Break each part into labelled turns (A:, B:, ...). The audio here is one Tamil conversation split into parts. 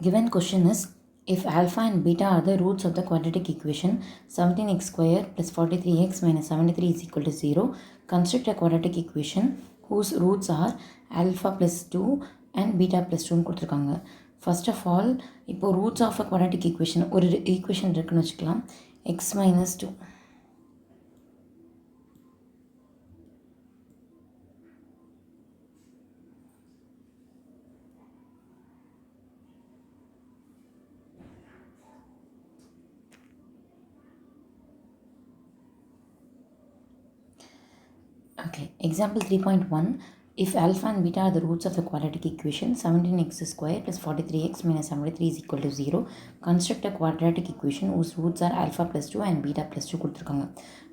A: Given question is, if alpha and beta are the roots of the quadratic equation 17x square plus 43x minus 73 is equal to 0, construct a quadratic equation whose roots are alpha plus 2 and beta plus 2 கொடுத்துருக்காங்க. First of all, இப்போ roots of a quadratic equation ஒரு equation இருக்குன்னு வச்சுக்கலாம், x minus 2. Okay, example 3.1. If alpha and beta are the roots of the quadratic equation 17x square plus 43x minus 73 is equal to 0, construct a quadratic equation whose roots are alpha plus 2 and beta plus 2 கொடுத்துருக்காங்க.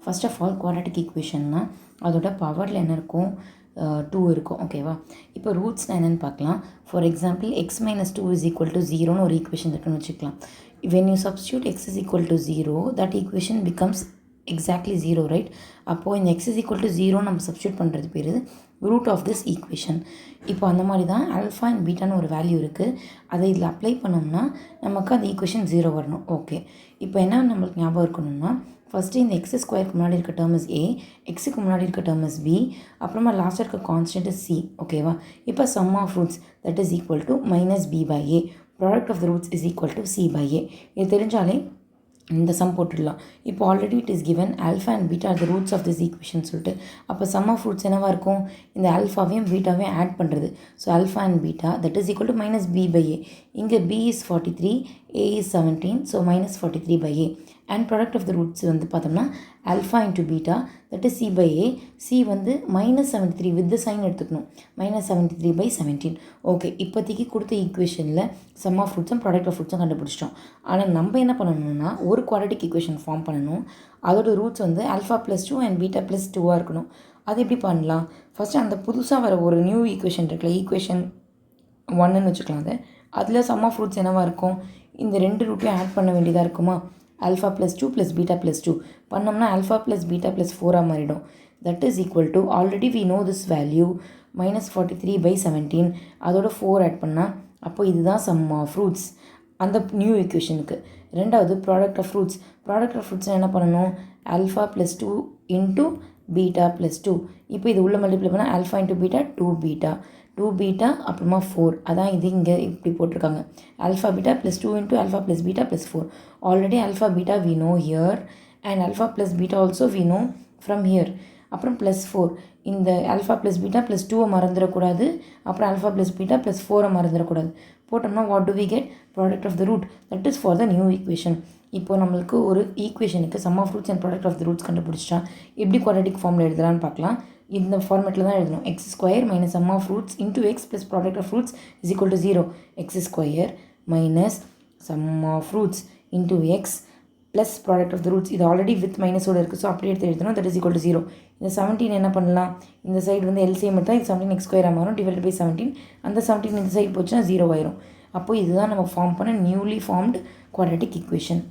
A: First of all, quadratic equationனா அதோட பவரில் என்ன இருக்கும், 2 இருக்கும். ஓகேவா? இப்போ ரூட்ஸ்னால் என்னென்னு பார்க்கலாம். For example x minus 2 is equal to 0ன்னு ஒரு ஈக்குவேஷன் இருக்குன்னு வச்சுக்கலாம். When you substitute x is equal to 0, that equation becomes exactly 0, right? அப்போது இந்த x is equal to 0 நம்ம சப்ஸ்டியூட் பண்ணுறது பேர் ரூட் ஆஃப் திஸ் ஈக்குவேஷன். இப்போ அந்த மாதிரி தான் ஆல்ஃபா அண்ட் பீட்டான்னு ஒரு வேல்யூ இருக்குது. அதை இதில் அப்ளை பண்ணோம்னா நமக்கு அந்த ஈக்குவேஷன் 0 வரணும். ஓகே, இப்போ என்ன நம்மளுக்கு ஞாபகம் இருக்கணும்னா, ஃபஸ்ட்டு இந்த எக்ஸ் ஸ்கொயருக்கு முன்னாடி இருக்க டேர்ம் இஸ் ஏ, எக்ஸுக்கு முன்னாடி இருக்க டேர்ம் இஸ் பி, அப்புறமா லாஸ்ட்டாக இருக்க கான்ஸ்டன்ட் இஸ் சி. ஓகேவா? இப்போ sum of roots that is equal to minus B by A, product of the roots is equal to C by A. இது தெரிஞ்சாலே இந்த சம் போட்டுடலாம். இப்போ already it is given alpha and beta are the roots of this equation சொல்லிட்டு, அப்போ சம் ஆஃப் ரூட்ஸ் என்னவாக இருக்கும், இந்த ஆல்ஃபாவையும் பீட்டாவையும் ஆட் பண்ணுறது. So alpha and beta that is equal to minus B by A. இங்கே B is 43, A is 17, so minus 43 by A. And product of the roots வந்து பார்த்தோம்னா alpha into beta that is C by A. C வந்து மைனஸ் 73 வித் சைன் எடுத்துக்கணும், மைனஸ் 73 பை 17. ஓகே, இப்போதைக்கு கொடுத்த ஈக்குவேஷனில் சம் ஆஃப் ரூட்ஸும் ப்ராடக்ட் ஆஃப் ரூட்ஸும் கண்டுபிடிச்சிட்டோம். ஆனால் நம்ம என்ன பண்ணணும்னா ஒரு குவாட்ரட்டிக் ஈக்குவேஷன் ஃபார்ம் பண்ணணும். அதோட ரூட்ஸ் வந்து alpha plus 2 and beta plus 2 இருக்கணும். அது எப்படி பண்ணலாம்? ஃபஸ்ட்டு அந்த புதுசாக வர ஒரு நியூ ஈக்குவேஷன் இருக்குல்ல, ஈக்குவேஷன் 1ன்னு வச்சுக்கலாம். அதில் சம் ஆஃப் ரூட்ஸ் என்னவாக இருக்கும், இந்த ரெண்டு ரூட்லையும் ஆட் பண்ண வேண்டியதாக இருக்குமா. Alpha plus 2 plus beta plus 2 பண்ணோம்னா ஆல்ஃபா ப்ளஸ் பீட்டா ப்ளஸ் 4 மாறிடும். That is equal to already we know this value minus 43 by 17, அதோட 4 ஆட் பண்ணால் அப்போ இதுதான் சம் ஆஃப் ரூட்ஸ் அந்த நியூ ஈக்குவேஷனுக்கு. ரெண்டாவது product of roots. Product of roots என்ன பண்ணணும், alpha plus 2 into beta plus 2. இப்போ இது உள்ள மல்டிப்ளை பண்ணால் ஆல்ஃபா இன்ட்டு பீட்டா 2 பீட்டா அப்புறமா 4. அதான் இது இங்கே இப்படி போட்டிருக்காங்க. Alpha beta plus 2 into alpha plus beta plus 4. Already alpha beta we know here and alpha plus beta also we know from here. அப்புறம் ப்ளஸ் 4, இந்த ஆல்ஃபா ப்ளஸ் பீட்டா ப்ளஸ் 2 மறந்துடக்கூடாது, அப்புறம் ஆல்ஃபா ப்ளஸ் பீட்டா ப்ளஸ் 4 மறந்துடக்கூடாது. போட்டோம்னா what do we get, product of the root that is for the new equation. இப்போ நம்மளுக்கு ஒரு ஈக்குவேஷனுக்கு sum of roots and product of the roots கண்டுபிடிச்சா எப்படி குவாட்ரட்டிக் ஃபார்மில் எழுதலான்னு பார்க்கலாம். இந்த ஃபார்மேட்டில் தான் எழுதணும். X square minus sum of roots into x plus product of roots is equal to 0. X square minus sum of roots into x plus product of the roots. இது ஆல்ரெடி வித் மைனஸோடு இருக்குது, ஸோ அப்படியே எடுத்து எழுதணும். That is equal to 0. இந்த 17 என்ன பண்ணலாம், இந்த சைடு வந்து எல்சிஎம் எடுத்தால் இது 17 எக்ஸ் ஸ்கொயராக மாறும், டிவைட் பை 17. அந்த 17 இந்த சைடு போச்சுன்னா 0 ஆயிரும். அப்போது இதுதான் நம்ம ஃபார்ம் பண்ண நியூலி ஃபார்ம்டு குவாட்ரட்டிக் ஈக்குவேஷன்.